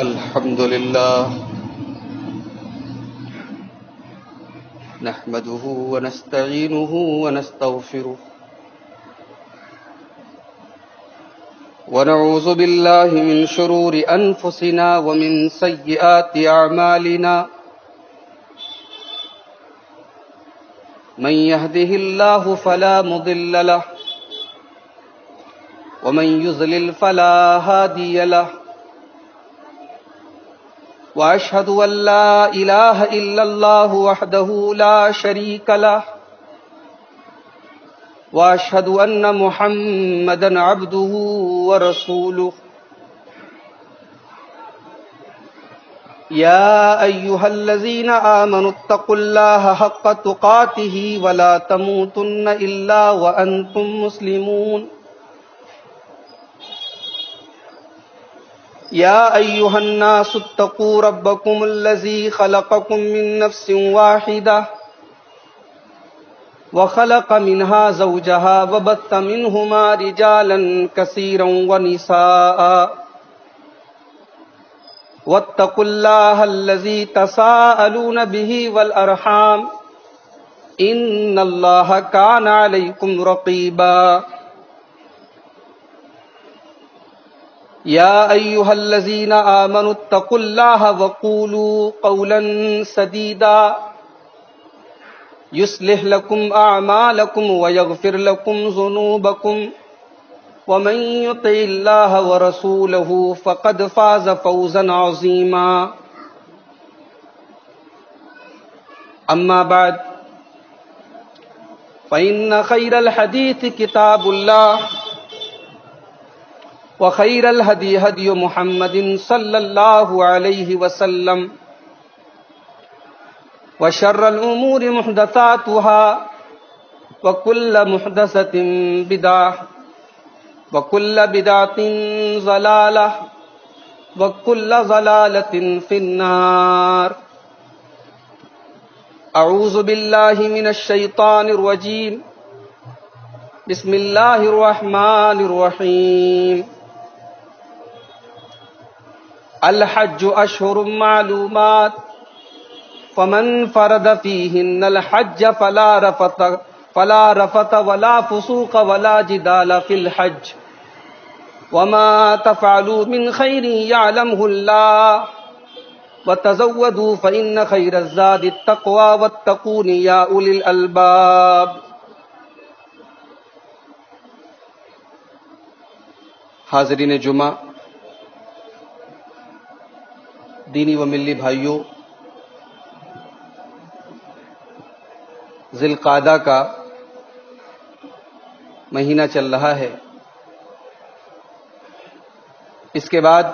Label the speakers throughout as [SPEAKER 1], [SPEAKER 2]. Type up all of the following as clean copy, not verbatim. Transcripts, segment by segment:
[SPEAKER 1] الحمد لله نحمده ونستعينه ونستغفره ونعوذ بالله من شرور أنفسنا ومن سيئات أعمالنا من يهده الله فلا مضل له ومن يضلل فلا هادي له وأشهد أن لا إله إلا الله وحده لا شريك له وأشهد أن محمدا عبده ورسوله يا أيها الذين آمنوا اتقوا الله حق تقاته ولا تموتن إلا وأنتم مسلمون يا أيها الناس اتقوا ربكم الذي خلقكم من نفس واحدة وخلق منها زوجها وبث منهما رجالا كثيرا ونساء واتقوا الله الذي تساءلون به والأرحام إن الله كان عليكم رقيبا يا أيها الذين آمنوا اتقوا الله وقولوا قولا سديدا يصلح لكم أعمالكم ويغفر لكم ذنوبكم ومن يطع الله ورسوله فقد فاز فوزا عظيما أما بعد فإن خير الحديث كتاب الله وخير الهدي هدي محمد صلى الله عليه وسلم وشر الأمور محدثاتها وكل محدثة بدعة وكل بدعة ضلالة وكل ضلالة في النار أعوذ بالله من الشيطان الرجيم بسم الله الرحمن الرحيم الحج أشهر معلومات فمن فرد فيهن الحج فلا رفث ولا فسوق ولا جدال في الحج وما تفعلوا من خير يعلمه الله وتزودوا فإن خير الزاد التقوى واتقون يا أولي الألباب. حاضرین جمعہ، دینی و ملی بھائیوں، ذی القعدہ کا مہینہ چل رہا ہے. اس کے بعد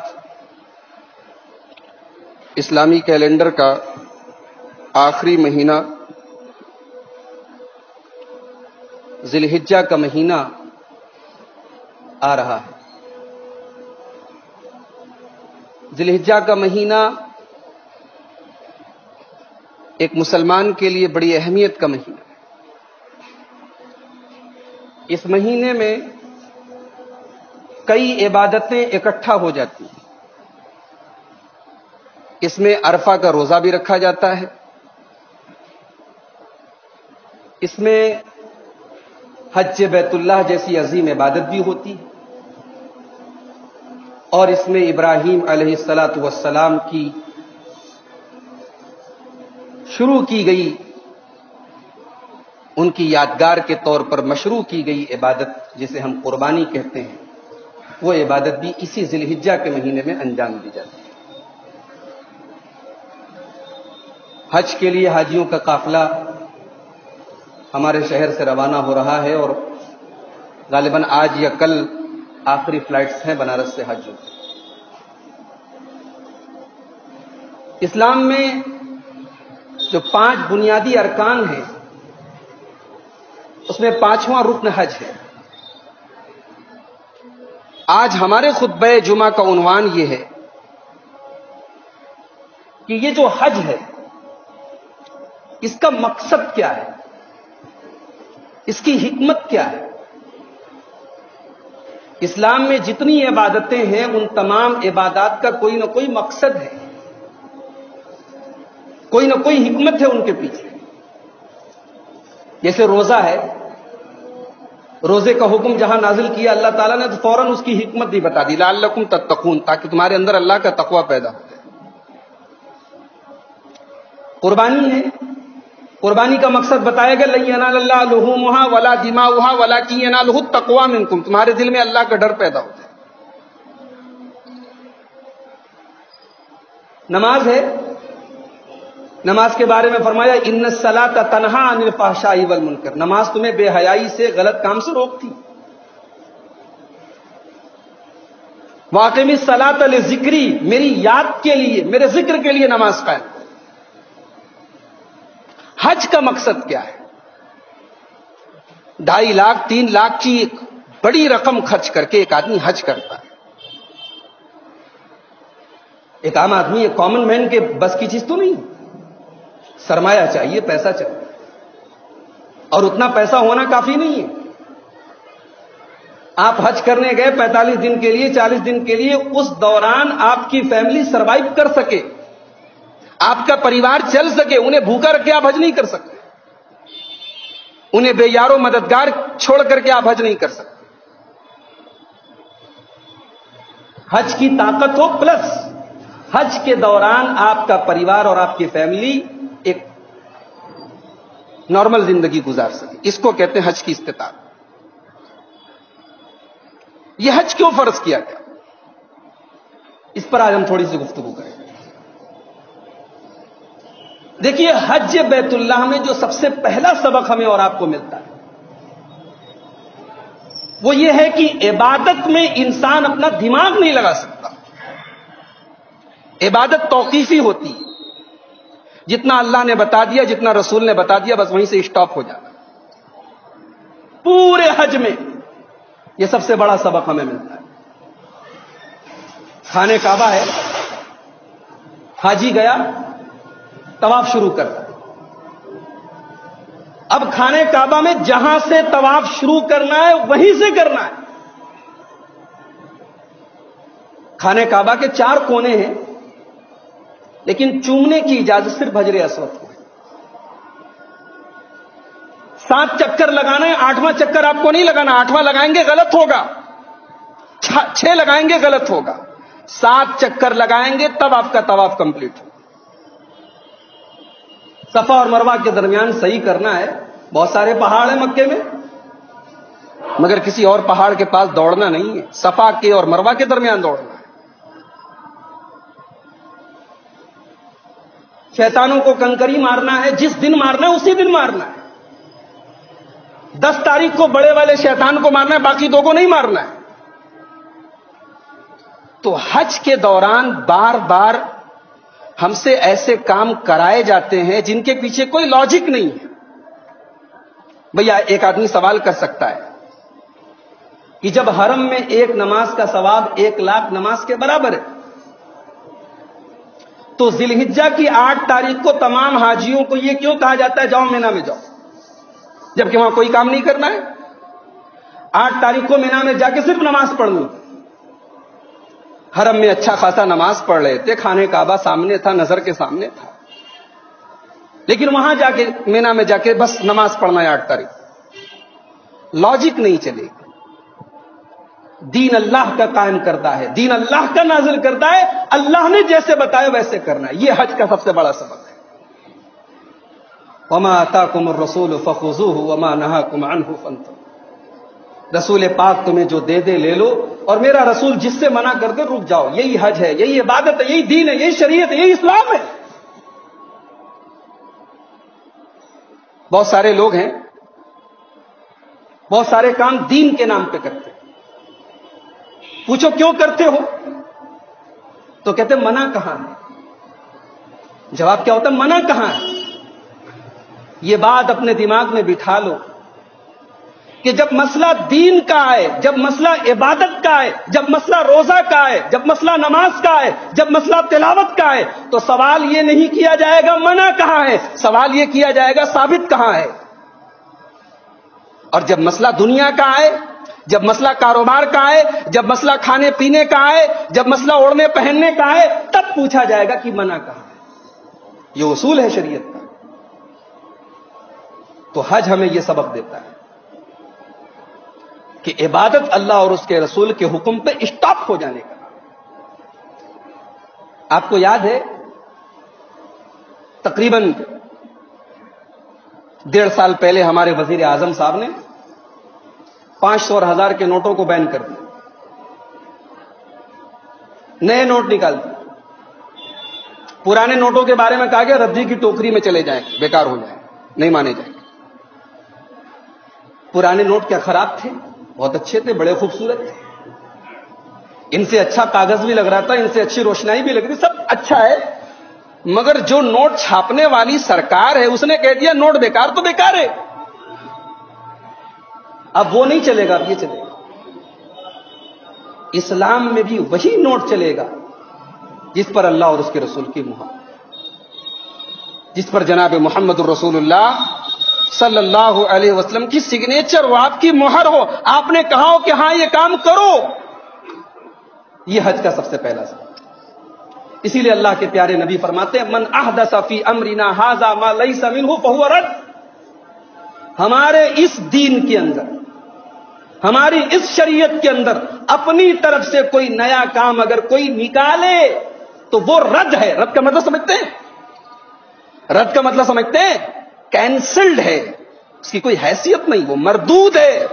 [SPEAKER 1] اسلامی کیلنڈر کا آخری مہینہ ذی الحجہ کا مہینہ آ رہا ہے. ذی الحجہ کا مہینہ ایک مسلمان کے لیے بڑی اہمیت کا مہینہ. اس مہینے میں کئی عبادتیں اکٹھا ہو جاتی ہیں. اس میں عرفہ کا روزہ بھی رکھا جاتا ہے. اس میں حج بیت اللہ جیسی عظیم عبادت بھی ہوتی ہے، اور اس میں ابراہیم علیہ الصلاۃ والسلام کی شروع کی گئی، ان کی یادگار کے طور پر مشروع کی گئی عبادت جسے ہم قربانی کہتے ہیں، وہ عبادت بھی اسی ذی الحجہ کے مہینے میں انجام دی جاتی ہے. حج کے لیے حاجیوں کا قافلہ ہمارے شہر سے روانہ ہو رہا ہے، اور غالباً آج یا کل آخری فلائٹس ہیں بنارس سے حج. اسلام میں جو 5 بنیادی ارکان ہیں اس میں 5واں رکن حج ہے. آج ہمارے خطبہ جمعہ کا عنوان یہ ہے کہ یہ جو حج ہے اس کا مقصد کیا ہے، اس کی حکمت کیا ہے، اسلام میں جتنی عبادتیں ہیں ان تمام عبادات کا کوئی نہ کوئی مقصد ہے، کوئی نہ کوئی حکمت ہے ان کے پیچھے. جیسے روزہ ہے، روزے کا حکم جہاں نازل کیا اللہ تعالیٰ نے تو فوراً اس کی حکمت بھی بتا دی، لعلکم تتقون، تاکہ تمہارے اندر اللہ کا تقوی پیدا ہو جائے. قربانی ہے، قربانی کا مقصد بتایا گیا، لن ینال اللہ لحومها ولا دماؤها ولکن ینالہ التقوی منکم، تمہارے دل میں اللہ کا ڈر پیدا ہو جائے. نماز ہے، نماز کے بارے میں فرمایا ان الصلاۃ تنہی عن الفحشاء والمنکر، نماز تمہیں بے حیائی سے، غلط کام سے روکتی. واقم الصلاۃ لذکری، میری یاد کے لیے، میرے ذکر کے لیے نماز قائم. حج کا مقصد کیا ہے؟ 2.5 لاکھ 3 لاکھ کی ایک بڑی رقم خرچ کر کے ایک آدمی حج کرتا ہے. ایک عام آدمی، ایک کامن مین کے بس کی چیز تو نہیں. سرمایہ چاہیے، پیسہ چاہیے، اور اتنا پیسہ ہونا کافی نہیں ہے. آپ حج کرنے گئے 45 دن کے لیے، 40 دن کے لیے، اس دوران آپ کی فیملی سروائیو کر سکے، آپ کا پریوار چل سکے، انہیں بھوکا رکھ کے آپ حج نہیں کر سکتے، انہیں بے یارو مددگار چھوڑ کر کے آپ حج نہیں کر سکتے. حج کی طاقت ہو، پلس حج کے دوران آپ کا پریوار اور آپ کی فیملی ایک نارمل زندگی گزار سکے، اس کو کہتے ہیں حج کی استطاعت. یہ حج کیوں فرض کیا گیا، اس پر آج ہم تھوڑی سی گفتگو کریں. دیکھیے، حج بیت اللہ میں جو سب سے پہلا سبق ہمیں اور آپ کو ملتا ہے وہ یہ ہے کہ عبادت میں انسان اپنا دماغ نہیں لگا سکتا. عبادت توقیفی ہوتی ہے، جتنا اللہ نے بتا دیا، جتنا رسول نے بتا دیا، بس وہیں سے اسٹاپ ہو جانا. پورے حج میں یہ سب سے بڑا سبق ہمیں ملتا ہے. خانے کعبہ ہے، حاجی گیا، طواف شروع کرتا. اب خانے کعبہ میں جہاں سے طواف شروع کرنا ہے وہیں سے کرنا ہے. خانے کعبہ کے 4 کونے ہیں، لیکن چومنے کی اجازت صرف حجر اسود کو ہے. 7 چکر لگانا ہے، 8واں چکر آپ کو نہیں لگانا. 8واں لگائیں گے غلط ہوگا، 6 لگائیں گے غلط ہوگا. 7 چکر لگائیں گے تب آپ کا طواف کمپلیٹ ہوگا. صفا اور مروہ کے درمیان صحیح کرنا ہے. بہت سارے پہاڑ ہیں مکے میں، مگر کسی اور پہاڑ کے پاس دوڑنا نہیں ہے، صفا کے اور مروہ کے درمیان دوڑنا ہے. شیطانوں کو کنکری مارنا ہے، جس دن مارنا ہے اسی دن مارنا ہے. 10 تاریخ کو بڑے والے شیطان کو مارنا ہے، باقی 2 کو نہیں مارنا ہے. تو حج کے دوران بار بار ہم سے ایسے کام کرائے جاتے ہیں جن کے پیچھے کوئی لاجک نہیں ہے. بھیا ایک آدمی سوال کر سکتا ہے کہ جب حرم میں ایک نماز کا ثواب 1 لاکھ نماز کے برابر ہے، تو ذی الحجہ کی 8 تاریخ کو تمام حاجیوں کو یہ کیوں کہا جاتا ہے جاؤ مینا میں جاؤ، جبکہ وہاں کوئی کام نہیں کرنا ہے؟ 8 تاریخ کو مینا میں جا کے صرف نماز پڑھنی. حرم میں اچھا خاصا نماز پڑھ رہے تھے، خانے کعبہ سامنے تھا، نظر کے سامنے تھا، لیکن وہاں جا کے مینا میں جا کے بس نماز پڑھنا ہے 8 تاریخ. لاجک نہیں چلے گی. دین اللہ کا قائم کرتا ہے، دین اللہ کا نازل کرتا ہے، اللہ نے جیسے بتایا ویسے کرنا ہے. یہ حج کا سب سے بڑا سبق ہے. وما آتاکم الرسول فخذوہ وما نہاکم عنہ فانتہوا. رسول پاک تمہیں جو دے دے لے لو، اور میرا رسول جس سے منع کر دے رک جاؤ. یہی حج ہے، یہی عبادت ہے، یہی دین ہے، یہی شریعت ہے، یہی اسلام ہے. بہت سارے لوگ ہیں، بہت سارے کام دین کے نام پہ کرتے ہیں. پوچھو کیوں کرتے ہو تو کہتے منع کہاں ہے. جواب کیا ہوتا ہے؟ منع کہاں ہے. یہ بات اپنے دماغ میں بٹھا لو کہ جب مسئلہ دین کا آئے، جب مسئلہ عبادت کا آئے، جب مسئلہ روزہ کا آئے، جب مسئلہ نماز کا آئے، جب مسئلہ تلاوت کا آئے، تو سوال یہ نہیں کیا جائے گا منع کہاں ہے، سوال یہ کیا جائے گا ثابت کہاں ہے. اور جب مسئلہ دنیا کا آئے، جب مسئلہ کاروبار کا آئے، جب مسئلہ کھانے پینے کا آئے، جب مسئلہ اوڑھنے پہننے کا آئے، تب پوچھا جائے گا کہ منع کہاں ہے۔ یہ اصول ہے شریعت کا۔ تو حج ہمیں یہ سبق دیتا ہے کہ عبادت اللہ اور اس کے رسول کے حکم پہ اسٹاپ ہو جانے کا۔ آپ کو یاد ہے تقریباً 1.5 سال پہلے ہمارے وزیر اعظم صاحب نے 500 اور 1000 کے نوٹوں کو بین کر دیا، نئے نوٹ نکال دیے۔ پرانے نوٹوں کے بارے میں کہا گیا ردی کی ٹوکری میں چلے جائیں، بیکار ہو جائیں، نہیں مانے جائیں گے۔ پرانے نوٹ کیا خراب تھے؟ بہت اچھے تھے، بڑے خوبصورت تھے، ان سے اچھا کاغذ بھی لگ رہا تھا، ان سے اچھی روشنائی بھی لگ رہی، سب اچھا ہے، مگر جو نوٹ چھاپنے والی سرکار ہے اس نے کہہ دیا نوٹ بیکار تو بیکار ہے، اب وہ نہیں چلے گا، اب یہ چلے گا۔ اسلام میں بھی وہی نوٹ چلے گا جس پر اللہ اور اس کے رسول کی مہر، جس پر جناب محمد الرسول اللہ صلی اللہ علیہ وسلم کی سگنیچر ہو، آپ کی مہر ہو، آپ نے کہا ہو کہ ہاں یہ کام کرو۔ یہ حج کا سب سے پہلا سبب۔ اسی لیے اللہ کے پیارے نبی فرماتے ہیں من احدث فی امرنا ھذا ما لیس منہ فہو رد۔ ہمارے اس دین کے اندر، ہماری اس شریعت کے اندر اپنی طرف سے کوئی نیا کام اگر کوئی نکالے تو وہ رد ہے۔ رد کا مطلب سمجھتے ہیں؟ رد کا مطلب سمجھتے ہیں؟ کینسلڈ ہے، اس کی کوئی حیثیت نہیں، وہ مردود ہے۔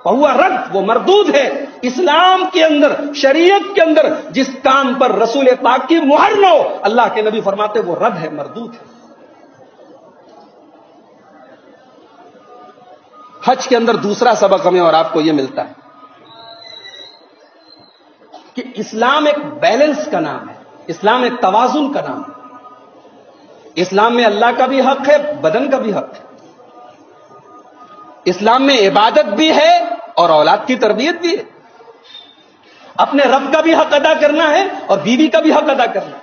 [SPEAKER 1] وہ رد، وہ مردود ہے۔ اسلام کے اندر، شریعت کے اندر جس کام پر رسول پاک کی مہر نہ ہو، اللہ کے نبی فرماتے وہ رد ہے، مردود ہے۔ حج کے اندر دوسرا سبق ہمیں اور آپ کو یہ ملتا ہے کہ اسلام ایک بیلنس کا نام ہے، اسلام ایک توازن کا نام ہے۔ اسلام میں اللہ کا بھی حق ہے، بدن کا بھی حق ہے۔ اسلام میں عبادت بھی ہے اور اولاد کی تربیت بھی ہے۔ اپنے رب کا بھی حق ادا کرنا ہے اور بیوی کا بھی حق ادا کرنا ہے۔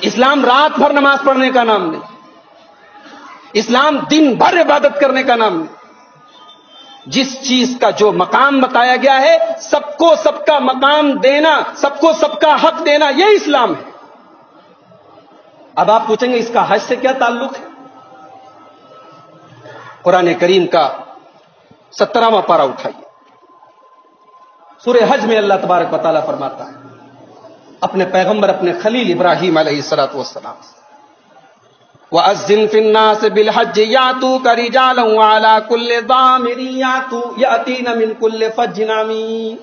[SPEAKER 1] اسلام رات بھر نماز پڑھنے کا نام نہیں، اسلام دن بھر عبادت کرنے کا نام نہیں۔ جس چیز کا جو مقام بتایا گیا ہے، سب کو سب کا مقام دینا، سب کو سب کا حق دینا، یہ اسلام ہے۔ اب آپ پوچھیں گے اس کا حج سے کیا تعلق ہے؟ قرآن کریم کا 17واں پارہ اٹھائیے، سورہ حج میں اللہ تبارک و تعالیٰ فرماتا ہے اپنے پیغمبر، اپنے خلیل ابراہیم علیہ الصلوۃ والسلام سے، وَأَذِّن فِي النَّاسِ بِالْحَجِّ يَأْتُوكَ رِجَالًا وَعَلَىٰ كُلِّ ضَامِرٍ يَأْتِينَ مِنْ كُلِّ فَجٍّ عَمِيقٍ۔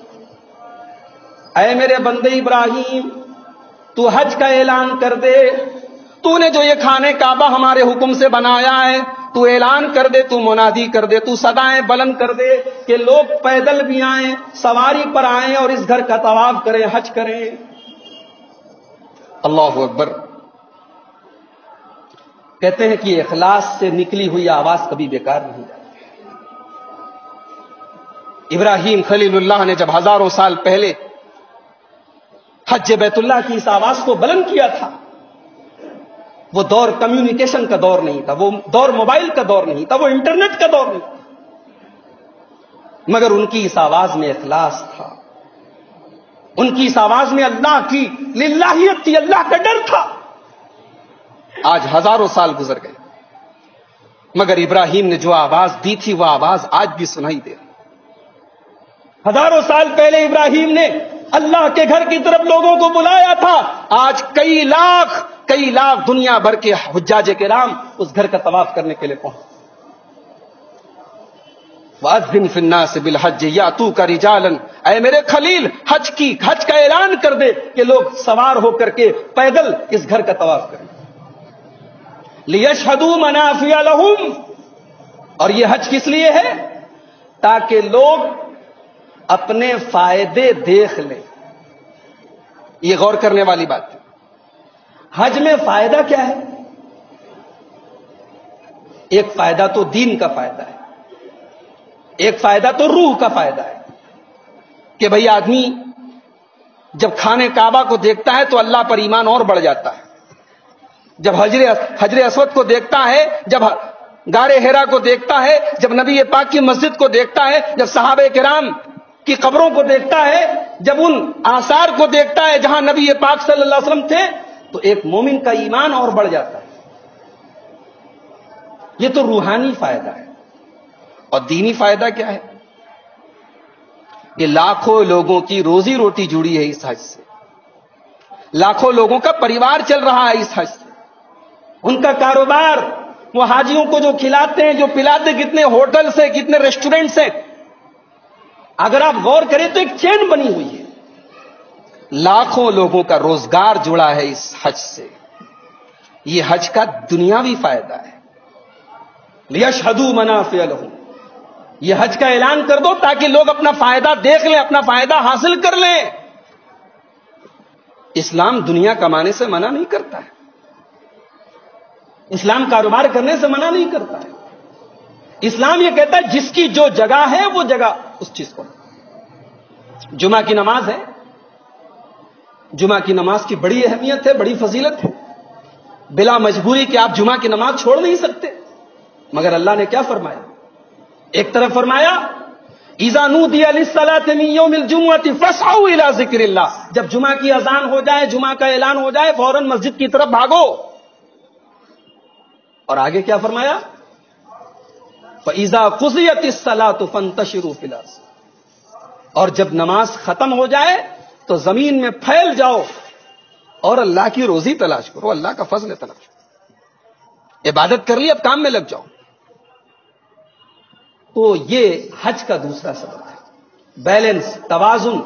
[SPEAKER 1] اے میرے بندے ابراہیم، تو حج کا اعلان کر دے، تو نے جو یہ خانہ کعبہ ہمارے حکم سے بنایا ہے، تو اعلان کر دے، تو منادی کر دے، تو صدائیں بلند کر دے کہ لوگ پیدل بھی آئیں، سواری پر آئیں اور اس گھر کا طواف کریں، حج کریں۔ اللہ اکبر۔ کہتے ہیں کہ اخلاص سے نکلی ہوئی آواز کبھی بیکار نہیں جاتی۔ ابراہیم خلیل اللہ نے جب ہزاروں سال پہلے حج بیت اللہ کی اس آواز کو بلند کیا تھا، وہ دور کمیونیکیشن کا دور نہیں تھا، وہ دور موبائل کا دور نہیں تھا، وہ انٹرنیٹ کا دور نہیں تھا، مگر ان کی اس آواز میں اخلاص تھا، ان کی اس آواز میں اللہ کی للہیت تھی، اللہ کا ڈر تھا۔ آج ہزاروں سال گزر گئے، مگر ابراہیم نے جو آواز دی تھی وہ آواز آج بھی سنائی دے رہی۔ ہزاروں سال پہلے ابراہیم نے اللہ کے گھر کی طرف لوگوں کو بلایا تھا، آج کئی لاکھ دنیا بھر کے حجاج کرام اس گھر کا طواف کرنے کے لیے پہنچے۔ وَأَذِّن فِي النَّاسِ بِالْحَجِّ يَأْتُوكَ رِجَالًا، اے میرے خلیل، حج کا اعلان کر دے کہ لوگ سوار ہو کر کے پیدل اس گھر کا طواف کریں۔ لِيَشْهَدُوا مَنَافِعَ لَهُمْ، اور یہ حج کس لیے ہے؟ تاکہ لوگ اپنے فائدے دیکھ لیں۔ یہ غور کرنے والی بات ہے۔ حج میں فائدہ کیا ہے؟ ایک فائدہ تو دین کا فائدہ ہے، ایک فائدہ تو روح کا فائدہ ہے کہ بھئی آدمی جب خانہ کعبہ کو دیکھتا ہے تو اللہ پر ایمان اور بڑھ جاتا ہے، جب حجر اسود کو دیکھتا ہے، جب غار حرا کو دیکھتا ہے، جب نبی پاک کی مسجد کو دیکھتا ہے، جب صحابہ کرام کی قبروں کو دیکھتا ہے، جب ان آثار کو دیکھتا ہے جہاں نبی پاک صلی اللہ علیہ وسلم تھے، تو ایک مومن کا ایمان اور بڑھ جاتا ہے۔ یہ تو روحانی فائدہ ہے۔ اور دینی فائدہ کیا ہے؟ یہ لاکھوں لوگوں کی روزی روٹی جڑی ہے اس حج سے، لاکھوں لوگوں کا پریوار چل رہا ہے اس حج سے، ان کا کاروبار، وہ حاجیوں کو جو کھلاتے ہیں، جو پلاتے، کتنے ہوٹل سے، کتنے ریسٹورنٹ سے، اگر آپ غور کریں تو ایک چین بنی ہوئی ہے، لاکھوں لوگوں کا روزگار جڑا ہے اس حج سے۔ یہ حج کا دنیاوی فائدہ ہے۔ لِيَشْهَدُوا مَنَافِعَ لَهُمْ، یہ حج کا اعلان کر دو تاکہ لوگ اپنا فائدہ دیکھ لیں، اپنا فائدہ حاصل کر لیں۔ اسلام دنیا کمانے سے منع نہیں کرتا ہے، اسلام کاروبار کرنے سے منع نہیں کرتا ہے۔ اسلام یہ کہتا ہے جس کی جو جگہ ہے وہ جگہ اس چیز کو۔ جمعہ کی نماز ہے، جمعہ کی نماز کی بڑی اہمیت ہے، بڑی فضیلت ہے، بلا مجبوری کہ آپ جمعہ کی نماز چھوڑ نہیں سکتے، مگر اللہ نے کیا فرمایا؟ ایک طرف فرمایا اذا نودی للصلاۃ من یوم الجمعۃ فاسعوا الی ذکر اللہ، جب جمعہ کی اذان ہو جائے، جمعہ کا اعلان ہو جائے، فوراً مسجد کی طرف بھاگو۔ اور آگے کیا فرمایا؟ فاذا قضیت الصلاۃ فانتشروا فی الارض، اور جب نماز ختم ہو جائے تو زمین میں پھیل جاؤ اور اللہ کی روزی تلاش کرو، اللہ کا فضل تلاش کرو، عبادت کر لی، اب کام میں لگ جاؤ۔ تو یہ حج کا دوسرا سبب ہے، بیلنس، توازن،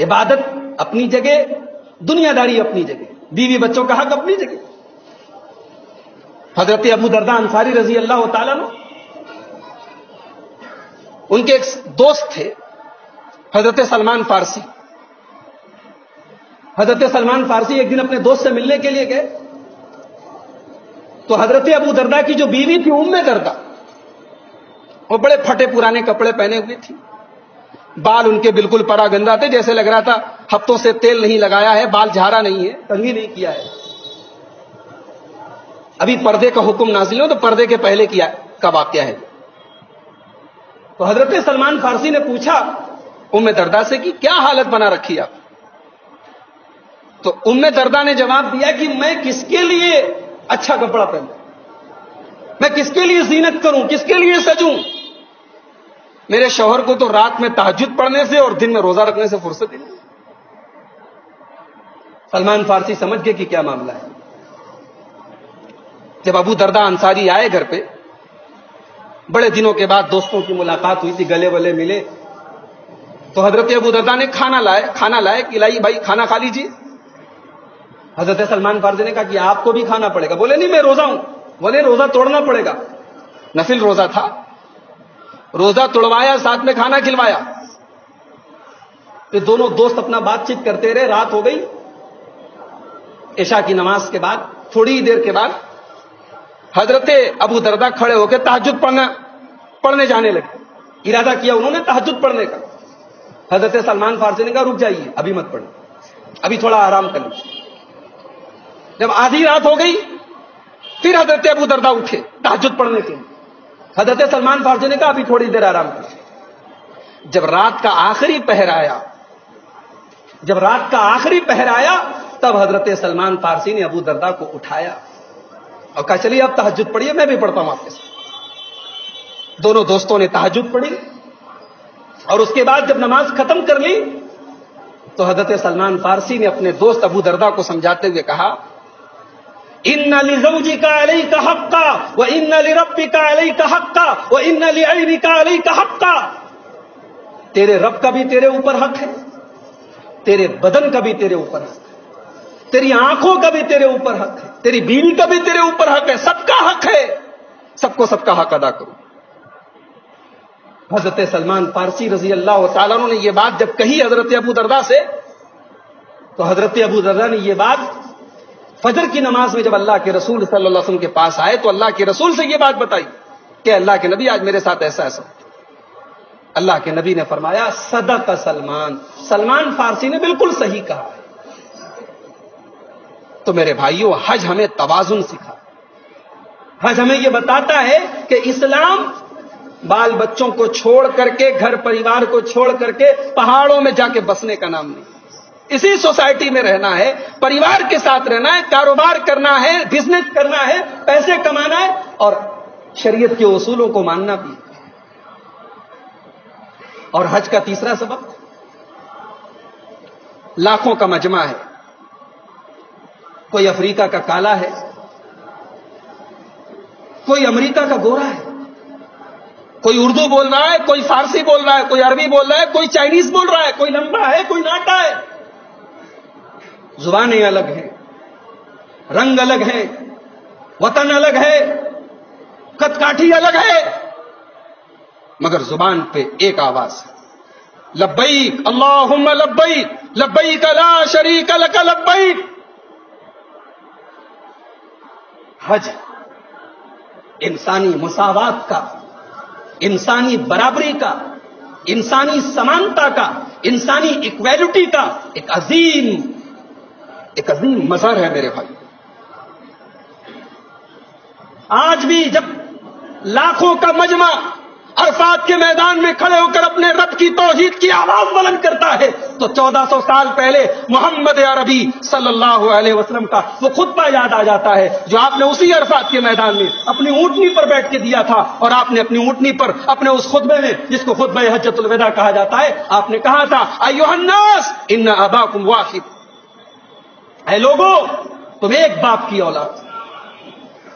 [SPEAKER 1] عبادت اپنی جگہ، دنیا داری اپنی جگہ، بیوی بچوں کا حق اپنی جگہ۔ حضرت ابو درداء انصاری رضی اللہ تعالیٰ عنہ، ان کے ایک دوست تھے حضرت سلمان فارسی۔ حضرت سلمان فارسی ایک دن اپنے دوست سے ملنے کے لیے گئے تو حضرت ابو درداء کی جو بیوی تھی ام درداء، وہ بڑے پھٹے پرانے کپڑے پہنے ہوئے تھی، بال ان کے بالکل پڑا گندا تھے، جیسے لگ رہا تھا ہفتوں سے تیل نہیں لگایا ہے، بال جھاڑا نہیں ہے، کنگھی نہیں کیا ہے۔ ابھی پردے کا حکم نازل ہو تو پردے کے پہلے کا واقعہ ہے۔ تو حضرت سلمان فارسی نے پوچھا ام درداء سے کہ کیا حالت بنا رکھی آپ؟ تو ام درداء نے جواب دیا کہ میں کس کے لیے اچھا کپڑا پہنوں، میں کس کے لیے زینت کروں، کس کے لیے سجوں؟ میرے شوہر کو تو رات میں تہجد پڑھنے سے اور دن میں روزہ رکھنے سے فرصت ہی نہیں۔ سلمان فارسی سمجھ گئے کہ کیا معاملہ ہے۔ جب ابو درداء انصاری آئے گھر پہ، بڑے دنوں کے بعد دوستوں کی ملاقات ہوئی تھی، گلے ولے ملے، تو حضرت ابو درداء نے کھانا لائے کہ لائی بھائی کھانا کھا لیجیے۔ حضرت سلمان فارسی نے کہا کہ آپ کو بھی کھانا پڑے گا۔ بولے نہیں میں روزہ ہوں۔ بولے روزہ توڑنا پڑے گا، نفل روزہ تھا، روزہ توڑوایا، ساتھ میں کھانا کھلوایا۔ یہ دونوں دوست اپنا بات چیت کرتے رہے، رات ہو گئی۔ عشاء کی نماز کے بعد تھوڑی دیر کے بعد حضرت ابو درداء کھڑے ہو کے تہجد پڑھنے جانے لگے، ارادہ کیا انہوں نے تہجد پڑھنے کا۔ حضرت سلمان فارسی نے کہا رک جائیے، ابھی مت پڑھیں، ابھی تھوڑا آرام کر لیجیے۔ جب آدھی رات ہو گئی پھر حضرت ابو درداء اٹھے تہجد پڑھنے کے لیے۔ حضرت سلمان فارسی نے کہا ابھی تھوڑی دیر آرام کر۔ جب رات کا آخری پہر آیا تب حضرت سلمان فارسی نے ابو درداء کو اٹھایا اور کہا چلیے اب تہجد پڑھیے، میں بھی پڑھتا ہوں آپ کے ساتھ۔ دونوں دوستوں نے تہجد پڑھی اور اس کے بعد جب نماز ختم کر لی تو حضرت سلمان فارسی نے اپنے دوست ابو درداء کو سمجھاتے ہوئے کہا ان لزوجک علیک حقا وان لربک علیک حقا وان لعینک علیک حقا، تیرے رب کا بھی تیرے اوپر حق ہے، تیرے بدن کا بھی تیرے اوپر حق ہے، تیری آنکھوں کا بھی تیرے اوپر حق ہے، تیری بیوی کا بھی تیرے اوپر حق ہے، سب کا حق ہے، سب کو سب کا حق ادا کرو۔ حضرت سلمان فارسی رضی اللہ تعالیٰ عنہ نے یہ بات جب کہی حضرت ابو درداء سے تو حضرت ابو درداء نے یہ بات فجر کی نماز میں جب اللہ کے رسول صلی اللہ علیہ وسلم کے پاس آئے تو اللہ کے رسول سے یہ بات بتائی کہ اللہ کے نبی آج میرے ساتھ ایسا ایسا۔ اللہ کے نبی نے فرمایا صدق سلمان فارسی نے بالکل صحیح کہا۔ تو میرے بھائیوں حج ہمیں توازن سکھا، حج ہمیں یہ بتاتا ہے کہ اسلام بال بچوں کو چھوڑ کر کے، گھر پریوار کو چھوڑ کر کے پہاڑوں میں جا کے بسنے کا نام نہیں، اسی سوسائٹی میں رہنا ہے، پریوار کے ساتھ رہنا ہے، کاروبار کرنا ہے، بزنس کرنا ہے، پیسے کمانا ہے، اور شریعت کے اصولوں کو ماننا بھی۔ اور حج کا تیسرا سبب لاکھوں کا مجمع ہے، کوئی افریقہ کا کالا ہے، کوئی امریکہ کا گورا ہے، کوئی اردو بول رہا ہے، کوئی فارسی بول رہا ہے، کوئی عربی بول رہا ہے، کوئی چائنیز بول رہا ہے، کوئی لمبا ہے، کوئی ناٹا ہے، زبانیں الگ ہیں، رنگ الگ ہیں، وطن الگ ہے، قد کاٹھی الگ ہے، مگر زبان پہ ایک آواز ہے، لبیک اللہم لبیک لبیک لا شریک لک لبیک۔ حج انسانی مساوات کا، انسانی برابری کا، انسانی سمانتا کا، انسانی ایکویلٹی کا ایک عظیم مظہر ہے میرے بھائی۔ آج بھی جب لاکھوں کا مجمع عرفات کے میدان میں کھڑے ہو کر اپنے رب کی توحید کی آواز بلند کرتا ہے تو 1400 سال پہلے محمد عربی صلی اللہ علیہ وسلم کا وہ خطبہ یاد آ جاتا ہے جو آپ نے اسی عرفات کے میدان میں اپنی اونٹنی پر بیٹھ کے دیا تھا، اور آپ نے اپنی اونٹنی پر اپنے اس خطبے میں، جس کو خطبہ حجۃ الوداع کہا جاتا ہے، آپ نے کہا تھا ایھا الناس ان اباکم واحد، اے لوگوں تم ایک باپ کی اولاد،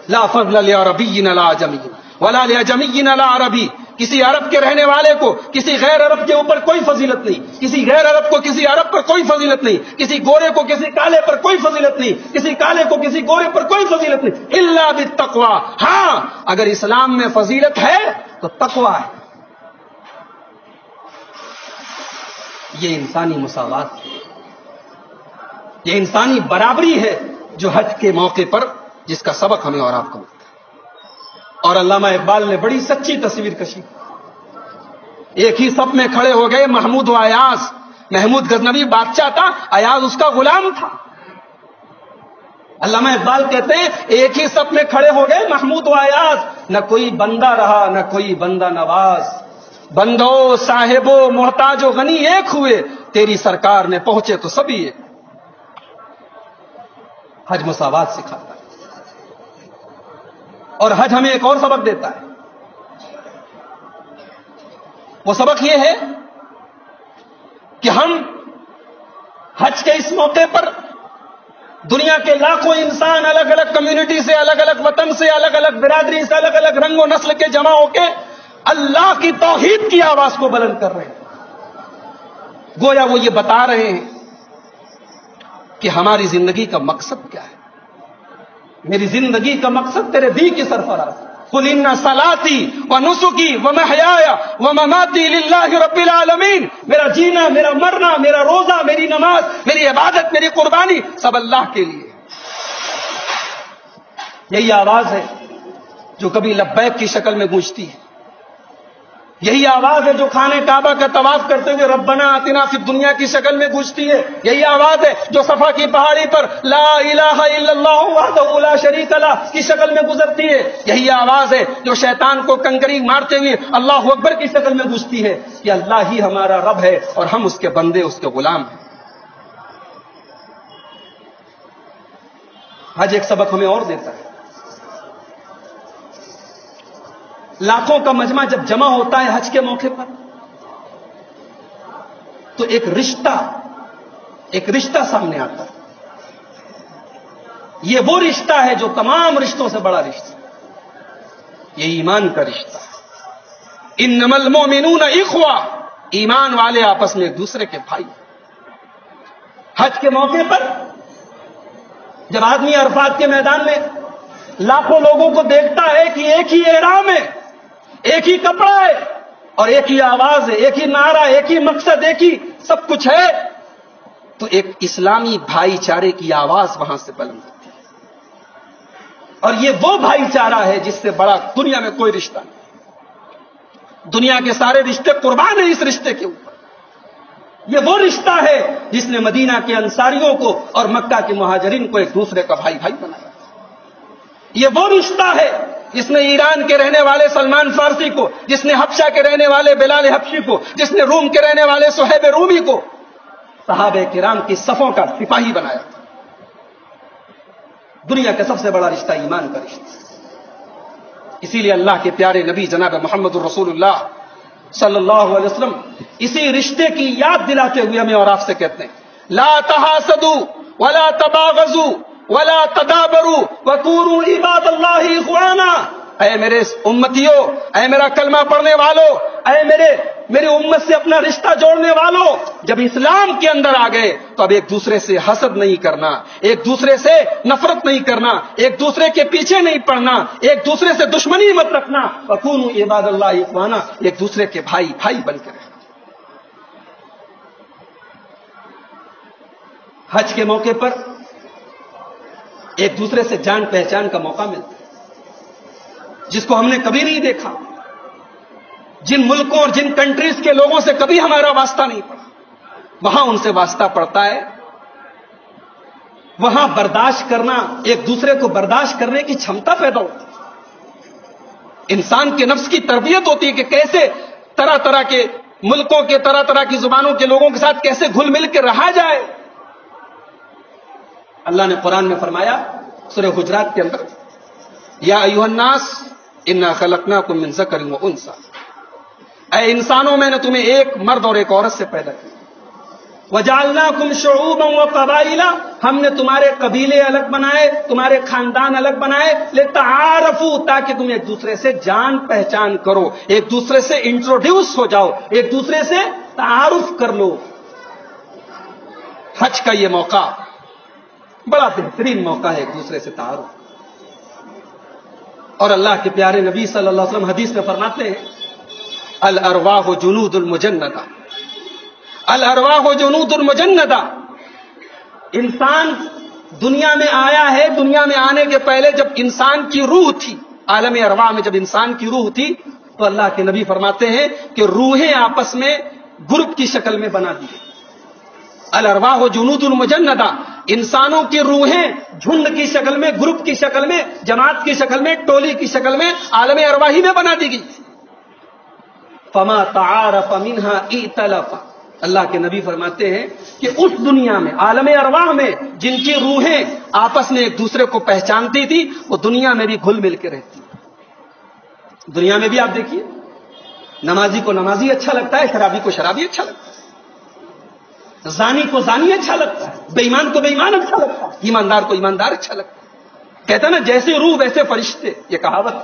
[SPEAKER 1] لا فضل لعربی علی عجمی ولا لعجمی علی عربی، کسی عرب کے رہنے والے کو کسی غیر عرب کے اوپر کوئی فضیلت نہیں، کسی غیر عرب کو کسی عرب پر کوئی فضیلت نہیں، کسی گورے کو کسی کالے پر کوئی فضیلت نہیں، کسی کالے کو کسی گورے پر کوئی فضیلت نہیں، الا بالتقوی، ہاں اگر اسلام میں فضیلت ہے تو تقوی ہے۔ یہ انسانی مساوات ہے، یہ انسانی برابری ہے جو حج کے موقع پر جس کا سبق ہمیں اور آپ کو ملتا ہے۔ اور علامہ اقبال نے بڑی سچی تصویر کشی، ایک ہی صف میں کھڑے ہو گئے محمود و ایاز، محمود غزنوی بادشاہ تھا، ایاز اس کا غلام تھا۔ علامہ اقبال کہتے ہیں ایک ہی صف میں کھڑے ہو گئے محمود و ایاز، نہ کوئی بندہ رہا نہ کوئی بندہ نواز، بندو صاحبو محتاج و غنی ایک ہوئے، تیری سرکار نے پہنچے تو سبھی ایک۔ حج مساوات سکھاتا ہے، اور حج ہمیں ایک اور سبق دیتا ہے، وہ سبق یہ ہے کہ ہم حج کے اس موقع پر دنیا کے لاکھوں انسان الگ الگ کمیونٹی سے، الگ الگ وطن سے، الگ الگ برادری سے، الگ الگ رنگ و نسل کے جمع ہو کے اللہ کی توحید کی آواز کو بلند کر رہے ہیں، گویا وہ یہ بتا رہے ہیں کہ ہماری زندگی کا مقصد کیا ہے، میری زندگی کا مقصد تیرے بھی کی سرفراز، قل ان صلاتی و نسکی و محیایا و مماتی للہ رب العالمین، میرا جینا، میرا مرنا، میرا روزہ، میری نماز، میری عبادت، میری قربانی سب اللہ کے لیے۔ یہی آواز ہے جو کبھی لبیک کی شکل میں گونجتی ہے، یہی آواز ہے جو خانہ کعبہ کا طواف کرتے ہوئے ربنا آتنا فی الدنیا کی شکل میں گونجتی ہے، یہی آواز ہے جو صفا کی پہاڑی پر لا الہ الا اللہ وحدہ لا شریک لہ کی شکل میں گزرتی ہے، یہی آواز ہے جو شیطان کو کنکری مارتے ہوئے اللہ اکبر کی شکل میں گونجتی ہے کہ اللہ ہی ہمارا رب ہے اور ہم اس کے بندے، اس کے غلام ہیں۔ حج ایک سبق ہمیں اور دیتا ہے، لاکھوں کا مجمع جب جمع ہوتا ہے حج کے موقع پر تو ایک رشتہ سامنے آتا ہے، یہ وہ رشتہ ہے جو تمام رشتوں سے بڑا رشتہ ہے، یہ ایمان کا رشتہ ہے۔ انما المؤمنون اخوہ، ایمان والے آپس میں ایک دوسرے کے بھائی۔ حج کے موقع پر جب آدمی عرفات کے میدان میں لاکھوں لوگوں کو دیکھتا ہے کہ ایک ہی احرام ہے، ایک ہی کپڑا ہے اور ایک ہی آواز ہے، ایک ہی نعرہ، ایک ہی مقصد، ایک ہی سب کچھ ہے، تو ایک اسلامی بھائی چارے کی آواز وہاں سے بلند ہوتی ہے۔ اور یہ وہ بھائی چارہ ہے جس سے بڑا دنیا میں کوئی رشتہ نہیں، دنیا کے سارے رشتے قربان ہیں اس رشتے کے اوپر۔ یہ وہ رشتہ ہے جس نے مدینہ کے انصاریوں کو اور مکہ کے مہاجرین کو ایک دوسرے کا بھائی بھائی بنایا۔ یہ وہ رشتہ ہے جس نے ایران کے رہنے والے سلمان فارسی کو، جس نے حبشہ کے رہنے والے بلال حبشی کو، جس نے روم کے رہنے والے صہیب رومی کو صحابہ کرام کی صفوں کا سپاہی بنایا تھا۔ دنیا کا سب سے بڑا رشتہ ایمان کا رشتہ، اسی لیے اللہ کے پیارے نبی جناب محمد الرسول اللہ صلی اللہ علیہ وسلم اسی رشتے کی یاد دلاتے ہوئے ہمیں اور آپ سے کہتے ہیں، لا تحاسدوا ولا تباغضوا ولا تدابروا وكونوا عباد اللہ اخوانا۔ اے میرے امتیوں، اے میرا کلمہ پڑھنے والوں، اے میری امت سے اپنا رشتہ جوڑنے والوں، جب اسلام کے اندر آ گئے تو اب ایک دوسرے سے حسد نہیں کرنا، ایک دوسرے سے نفرت نہیں کرنا، ایک دوسرے کے پیچھے نہیں پڑنا، ایک دوسرے سے دشمنی مت رکھنا، وَكُونُوا عِبَادَ اللَّهِ إِخْوَانًا، ایک دوسرے کے بھائی بن کے رہنا۔ حج کے موقع پر ایک دوسرے سے جان پہچان کا موقع ملتا ہے، جس کو ہم نے کبھی نہیں دیکھا، جن ملکوں اور جن کنٹریز کے لوگوں سے کبھی ہمارا واسطہ نہیں پڑا، وہاں ان سے واسطہ پڑتا ہے۔ وہاں برداشت کرنا، ایک دوسرے کو برداشت کرنے کی چھمتا پیدا ہوتی ہے، انسان کے نفس کی تربیت ہوتی ہے کہ کیسے طرح طرح کے ملکوں کے، طرح طرح کی زبانوں کے لوگوں کے ساتھ کیسے گھل مل کے رہا جائے۔ اللہ نے قرآن میں فرمایا سورہ حجرات کے اندر، یا ایھا الناس انا خلقناکم من ذکر و انثی، اے انسانوں میں نے تمہیں ایک مرد اور ایک عورت سے پیدا کیا، وجعلناکم شعوبا وقبائل، ہم نے تمہارے قبیلے الگ بنائے، تمہارے خاندان الگ بنائے، لتعارفوا، تاکہ تم ایک دوسرے سے جان پہچان کرو، ایک دوسرے سے انٹروڈیوس ہو جاؤ، ایک دوسرے سے تعارف کر لو۔ حج کا یہ موقع بڑا بہترین موقع ہے ایک دوسرے سے تعارف۔ اور اللہ کے پیارے نبی صلی اللہ علیہ وسلم حدیث میں فرماتے ہیں، الارواح جنود المجندہ، الارواح جنود المجندہ، انسان دنیا میں آیا ہے، دنیا میں آنے کے پہلے جب انسان کی روح تھی، عالم ارواح میں جب انسان کی روح تھی، تو اللہ کے نبی فرماتے ہیں کہ روحیں آپس میں گروپ کی شکل میں بنا دی۔ الارواح جنود المجندہ، انسانوں کی روحیں جھنڈ کی شکل میں، گروپ کی شکل میں، جماعت کی شکل میں، ٹولی کی شکل میں عالم ارواحی میں بنا دی گئی۔ فما تعارف منها ائتلف، اللہ کے نبی فرماتے ہیں کہ اس دنیا میں، عالم ارواح میں، جن کی روحیں آپس میں ایک دوسرے کو پہچانتی تھی، وہ دنیا میں بھی گھل مل کے رہتی۔ دنیا میں بھی آپ دیکھیے، نمازی کو نمازی اچھا لگتا ہے، شرابی کو شرابی اچھا لگتا ہے، زانی کو زانی اچھا لگتا ہے، بے ایمان کو بے ایمان اچھا لگتا ہے، ایماندار کو ایماندار اچھا لگتا ہے۔ کہتا ہے نا، جیسی روح ویسے فرشتے، یہ کہاوت،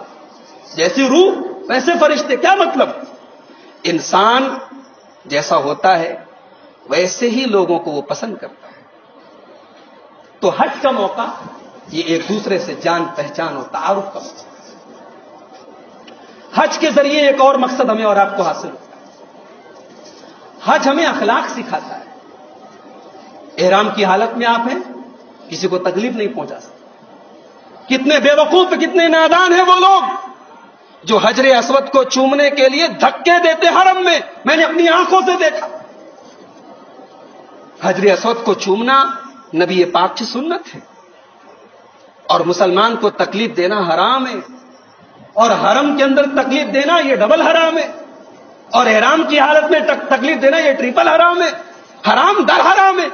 [SPEAKER 1] جیسی روح ویسے فرشتے۔ کیا مطلب؟ انسان جیسا ہوتا ہے ویسے ہی لوگوں کو وہ پسند کرتا ہے۔ تو حج کا موقع یہ ایک دوسرے سے جان پہچان اور تعارف کا موقع۔ حج کے ذریعے ایک اور مقصد ہمیں اور آپ کو حاصل ہوتا ہے، حج ہمیں اخلاق سکھاتا ہے۔ احرام کی حالت میں آپ ہیں، کسی کو تکلیف نہیں پہنچا سکتے۔ کتنے بے وقوف، کتنے نادان ہیں وہ لوگ جو حجر اسود کو چومنے کے لیے دھکے دیتے حرم میں، میں نے اپنی آنکھوں سے دیکھا۔ حجر اسود کو چومنا نبی پاک کی سنت ہے، اور مسلمان کو تکلیف دینا حرام ہے، اور حرم کے اندر تکلیف دینا یہ ڈبل حرام ہے، اور احرام کی حالت میں تکلیف دینا یہ ٹریپل حرام ہے، حرام در حرام ہے۔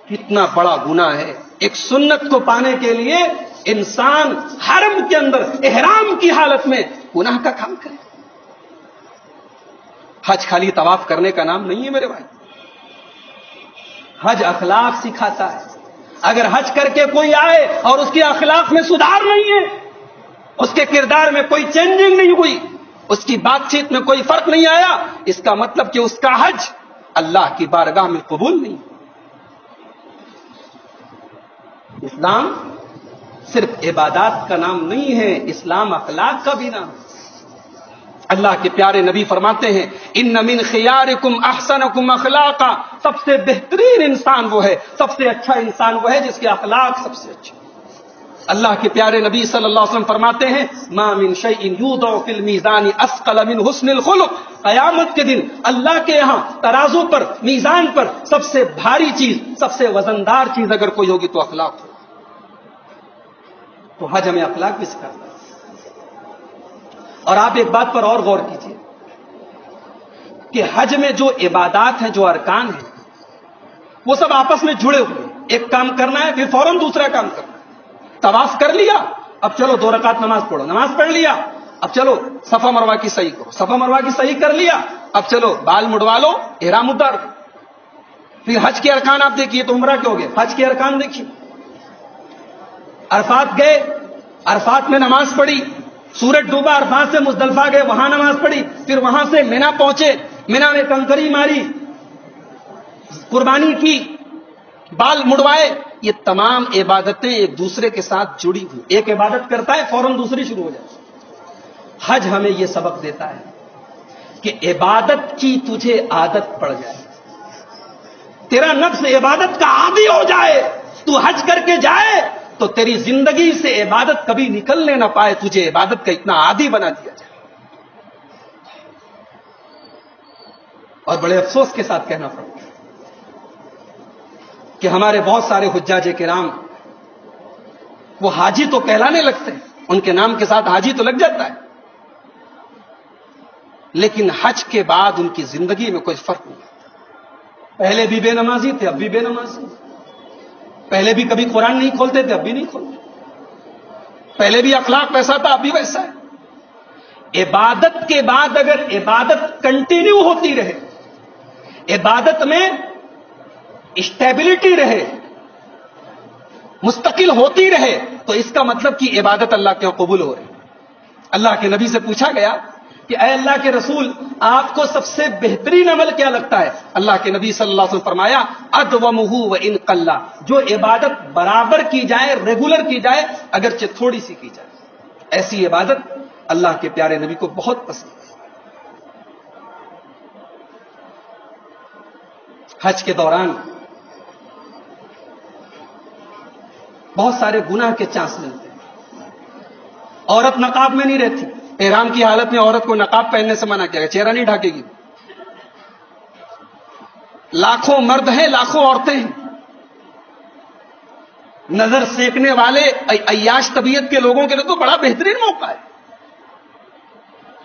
[SPEAKER 1] کتنا بڑا گناہ ہے۔ ایک سنت کو پانے کے لیے انسان حرم کے اندر احرام کی حالت میں گناہ کا کام کرے۔ حج خالی طواف کرنے کا نام نہیں ہے میرے بھائی، حج اخلاق سکھاتا ہے۔ اگر حج کر کے کوئی آئے اور اس کے اخلاق میں سدھار نہیں ہے، اس کے کردار میں کوئی چینجنگ نہیں ہوئی، اس کی بات چیت میں کوئی فرق نہیں آیا، اس کا مطلب کہ اس کا حج اللہ کی بارگاہ میں قبول نہیں۔ اسلام صرف عبادات کا نام نہیں ہے، اسلام اخلاق کا بھی نام ہے۔ اللہ کے پیارے نبی فرماتے ہیں، ان من خیارکم احسنکم اخلاقا، سب سے بہترین انسان وہ ہے، سب سے اچھا انسان وہ ہے جس کے اخلاق سب سے اچھے۔ اللہ کے پیارے نبی صلی اللہ علیہ وسلم فرماتے ہیں، ما من شیء یوضع فی المیزان اثقل من حسن الخلق، قیامت کے دن اللہ کے یہاں ترازو پر، میزان پر سب سے بھاری چیز، سب سے وزندار چیز اگر کوئی ہوگی تو اخلاق ہو۔ تو حج ہمیں اخلاق بھی سکھاتا ہے۔ اور آپ ایک بات پر اور غور کیجیے کہ حج میں جو عبادات ہیں، جو ارکان ہیں، وہ سب آپس میں جڑے ہوئے ہیں. ایک کام کرنا ہے پھر فوراً دوسرا کام کرنا ہے. طواف کر لیا، اب چلو 2 رکعت نماز پڑھو. نماز پڑھ لیا، اب چلو صفا مروہ کی صحیح کرو. صفا مروہ کی صحیح کر لیا، اب چلو بال مڑوا لو، احرام اتار دو. پھر حج کے ارکان آپ دیکھیے تو عمرہ کے ہو گئے. حج کے ارکان دیکھیے، عرفات گئے، عرفات میں نماز پڑھی، سورج ڈوبا، عرفات سے مزدلفہ گئے، وہاں نماز پڑھی، پھر وہاں سے مینا پہنچے، مینا میں کنکری ماری، قربانی کی، بال مڑوائے. یہ تمام عبادتیں ایک دوسرے کے ساتھ جڑی ہوئی. ایک عبادت کرتا ہے فوراً دوسری شروع ہو جائے. حج ہمیں یہ سبق دیتا ہے کہ عبادت کی تجھے عادت پڑ جائے، تیرا نفس عبادت کا عادی ہو جائے، تو حج کر کے جائے تو تیری زندگی سے عبادت کبھی نکلنے نہ پائے، تجھے عبادت کا اتنا عادی بنا دیا جائے. اور بڑے افسوس کے ساتھ کہنا پڑتا ہے کہ ہمارے بہت سارے حجاج کرام وہ حاجی تو کہلانے لگتے ہیں، ان کے نام کے ساتھ حاجی تو لگ جاتا ہے، لیکن حج کے بعد ان کی زندگی میں کوئی فرق نہیں آتا. پہلے بھی بے نمازی تھے، اب بھی بے نمازی. پہلے بھی کبھی قرآن نہیں کھولتے تھے، اب بھی نہیں کھولتے. پہلے بھی اخلاق ویسا تھا، اب بھی ویسا ہے. عبادت کے بعد اگر عبادت کنٹینیو ہوتی رہے، عبادت میں اسٹیبلٹی رہے، مستقل ہوتی رہے، تو اس کا مطلب کہ عبادت اللہ کے قبول ہو رہی. اللہ کے نبی سے پوچھا گیا کہ اے اللہ کے رسول، آپ کو سب سے بہترین عمل کیا لگتا ہے؟ اللہ کے نبی صلی اللہ علیہ وسلم فرمایا ادومہ وان قل، جو عبادت برابر کی جائے، ریگولر کی جائے، اگرچہ تھوڑی سی کی جائے. ایسی عبادت اللہ کے پیارے نبی کو بہت پسند ہے. حج کے دوران بہت سارے گناہ کے چانس ملتے ہیں. عورت نقاب میں نہیں رہتی. احرام کی حالت میں عورت کو نقاب پہننے سے منع کیا گیا، چہرہ نہیں ڈھانکے گی. لاکھوں مرد ہیں، لاکھوں عورتیں ہیں. نظر سینکنے والے عیاش طبیعت کے لوگوں کے لیے تو بڑا بہترین موقع ہے،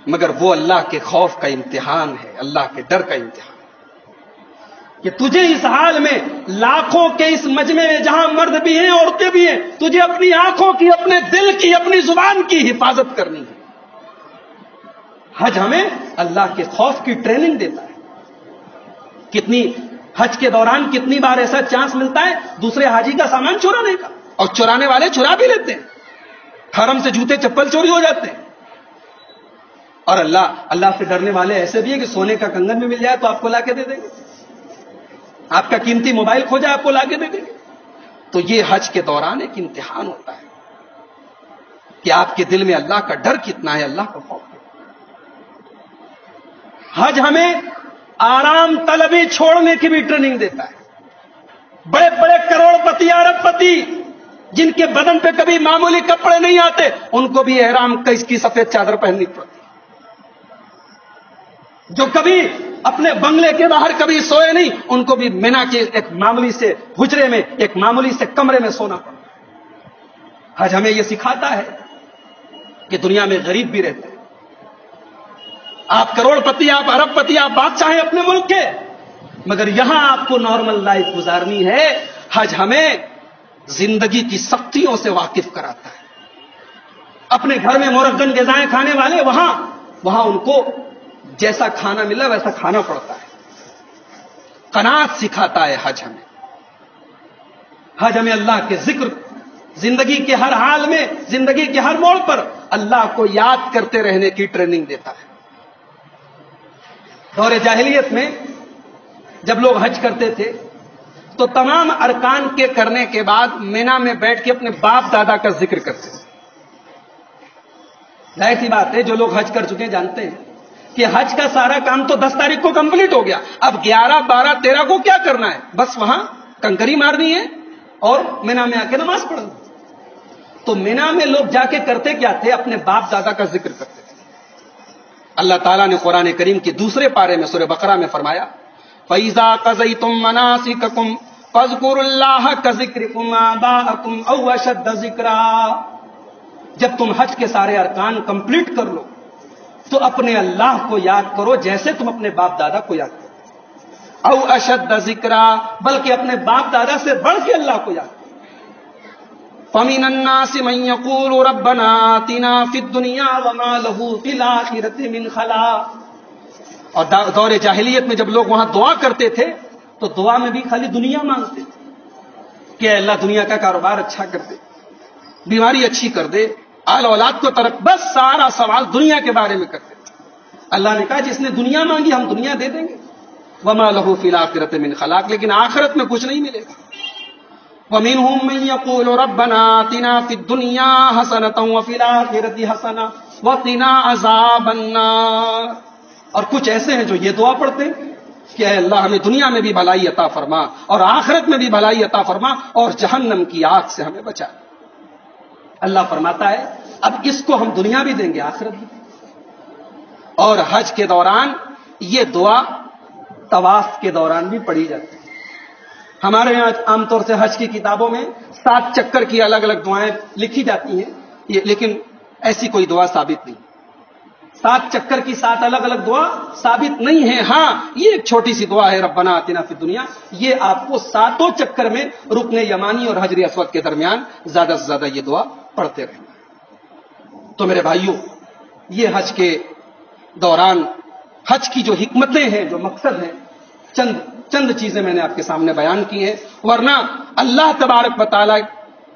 [SPEAKER 1] مگر وہ اللہ کے خوف کا امتحان ہے، اللہ کے ڈر کا امتحان کہ تجھے اس حال میں لاکھوں کے اس مجمع میں جہاں مرد بھی ہیں، عورتیں بھی ہیں، تجھے اپنی آنکھوں کی، اپنے دل کی، اپنی زبان کی حفاظت کرنی ہے. حج ہمیں اللہ کے خوف کی ٹریننگ دیتا ہے. کتنی حج کے دوران کتنی بار ایسا چانس ملتا ہے دوسرے حاجی کا سامان چورانے کا، اور چورانے والے چرا بھی لیتے ہیں. حرم سے جوتے چپل چوری ہو جاتے ہیں. اور اللہ سے ڈرنے والے ایسے بھی ہیں کہ سونے کا کنگن بھی مل جائے تو آپ کو لا کے دے دیں گے، آپ کا قیمتی موبائل کھو جائے آپ کو لا کے دے دیں گے. تو یہ حج کے دوران ایک امتحان ہوتا ہے کہ آپ کے دل میں اللہ کا ڈر کتنا ہے، اللہ کا خوف. حج ہمیں آرام طلبی چھوڑنے کی بھی ٹریننگ دیتا ہے. بڑے بڑے کروڑ پتی، ارب پتی، جن کے بدن پہ کبھی معمولی کپڑے نہیں آتے، ان کو بھی احرام کی سفید چادر پہننی پڑتی. جو کبھی اپنے بنگلے کے باہر کبھی سوئے نہیں، ان کو بھی مینا کے ایک معمولی سے حجرے میں، ایک معمولی سے کمرے میں سونا پڑتا. حج ہمیں یہ سکھاتا ہے کہ دنیا میں غریب بھی رہتے ہیں. آپ کروڑ پتی، آپ ارب پتی، آپ بادشاہ ہیں اپنے ملک کے، مگر یہاں آپ کو نارمل لائف گزارنی ہے. حج ہمیں زندگی کی سختیوں سے واقف کراتا ہے. اپنے گھر میں مرغن غذائیں کھانے والے وہاں ان کو جیسا کھانا ملا ویسا کھانا پڑتا ہے. قناعت سکھاتا ہے حج ہمیں. حج ہمیں اللہ کے ذکر، زندگی کے ہر حال میں، زندگی کے ہر موڑ پر اللہ کو یاد کرتے رہنے کی ٹریننگ دیتا ہے. دور جاہلیت میں جب لوگ حج کرتے تھے تو تمام ارکان کے کرنے کے بعد مینا میں بیٹھ کے اپنے باپ دادا کا ذکر کرتے تھے. ظاہر سی بات ہے، جو لوگ حج کر چکے جانتے ہیں کہ حج کا سارا کام تو 10 تاریخ کو کمپلیٹ ہو گیا. اب 11، 12، 13 کو کیا کرنا ہے؟ بس وہاں کنکری مارنی ہے اور مینا میں آ کے نماز پڑھنا. تو مینا میں لوگ جا کے کرتے کیا تھے؟ اپنے باپ دادا کا ذکر کرتے تھے. اللہ تعالیٰ نے قرآن کریم کے دوسرے پارے میں سورہ بقرہ میں فرمایا فَإِذَا قَضَيْتُم مَّنَاسِكَكُمْ فَاذْكُرُوا اللَّهَ كَذِكْرِكُمْ آبَاءَكُمْ أَوْ أَشَدَّ ذِكْرًا. جب تم حج کے سارے ارکان کمپلیٹ کر لو تو اپنے اللہ کو یاد کرو جیسے تم اپنے باپ دادا کو یاد کرو، او اشد ذکرا، بلکہ اپنے باپ دادا سے بڑھ کے اللہ کو یاد کرو۔ فَمِنَ النَّاسِ مَن يَقُولُ رَبَّنَا آتِنَا فِي الدُّنْيَا وَمَا لَهُ فِي الْآخِرَةِ مِنْ خَلَاقٍ۔ اور دور جاہلیت میں جب لوگ وہاں دعا کرتے تھے تو دعا میں بھی خالی دنیا مانگتے تھے کہ اللہ دنیا کا کاروبار اچھا کر دے، بیماری اچھی کر دے، آل اولاد کو ترق، بس سارا سوال دنیا کے بارے میں کرتے تھے۔ اللہ نے کہا جس نے دنیا مانگی ہم دنیا دے دیں گے، وَمَا لَهُ فِي الْآخِرَةِ مِنْ خَلَاقٍ، لیکن آخرت میں کچھ نہیں ملے گا۔ وَمِنْهُمْ مَن يَقُولُ رَبَّنَا آتِنَا فِي الدُّنْيَا حَسَنَةً وَفِي الْآخِرَةِ حَسَنَةً وَقِنَا عَذَابَ النَّارِ، اور کچھ ایسے ہیں جو یہ دعا پڑھتے ہیں کہ اے اللہ ہمیں دنیا میں بھی بھلائی عطا فرما اور آخرت میں بھی بھلائی عطا فرما اور جہنم کی آگ سے ہمیں بچا۔ اللہ فرماتا ہے اب اس کو ہم دنیا بھی دیں گے آخرت بھی۔ اور حج کے دوران یہ دعا طواف کے دوران بھی پڑھی جاتی ہے۔ ہمارے یہاں عام طور سے حج کی کتابوں میں 7 چکر کی الگ الگ دعائیں لکھی جاتی ہیں، لیکن ایسی کوئی دعا ثابت نہیں۔ 7 چکر کی 7 الگ الگ دعا ثابت نہیں ہے۔ ہاں یہ ایک چھوٹی سی دعا ہے ربنا آتنا فی الدنیا، یہ آپ کو 7 چکر میں رکن یمانی اور حجر اسود کے درمیان زیادہ سے زیادہ یہ دعا پڑھتے رہنا ہے۔ تو میرے بھائیوں، یہ حج کے دوران حج کی جو حکمتیں ہیں، جو مقصد ہیں، چند چیزیں میں نے آپ کے سامنے بیان کی ہیں، ورنہ اللہ تبارک و تعالی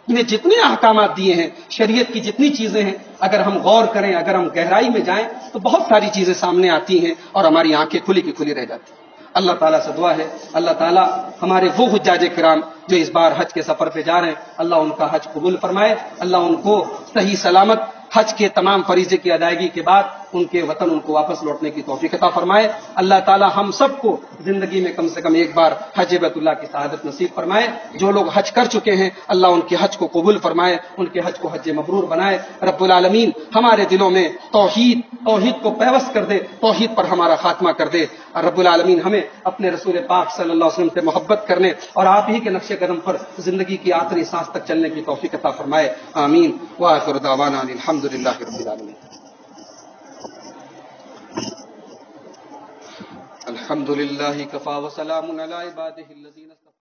[SPEAKER 1] نے جتنے احکامات دیے ہیں، شریعت کی جتنی چیزیں ہیں، اگر ہم غور کریں، اگر ہم گہرائی میں جائیں تو بہت ساری چیزیں سامنے آتی ہیں اور ہماری آنکھیں کھلی کی کھلی رہ جاتی ہیں۔ اللہ تعالیٰ سے دعا ہے اللہ تعالیٰ ہمارے وہ حجاج کرام جو اس بار حج کے سفر پہ جا رہے ہیں، اللہ ان کا حج قبول فرمائے، اللہ ان کو صحیح سلامت حج کے تمام فریضے کی ادائیگی کے بعد ان کے وطن ان کو واپس لوٹنے کی توفیق عطا فرمائے۔ اللہ تعالی ہم سب کو زندگی میں کم سے کم ایک بار حج بیت اللہ کی سعادت نصیب فرمائے۔ جو لوگ حج کر چکے ہیں اللہ ان کے حج کو قبول فرمائے، ان کے حج کو حج مبرور بنائے۔ رب العالمین ہمارے دلوں میں توحید کو پیوست کر دے، توحید پر ہمارا خاتمہ کر دے۔ رب العالمین ہمیں اپنے رسول پاک صلی اللہ علیہ وسلم سے محبت کرنے اور آپ ہی کے نقش قدم پر زندگی کی آخری سانس تک چلنے کی توفیق عطا فرمائے، آمین۔ وآخر دعوانا الحمد للہ رب العالمین۔ الحمد للہ کفا وسلام علی عبادہ الذین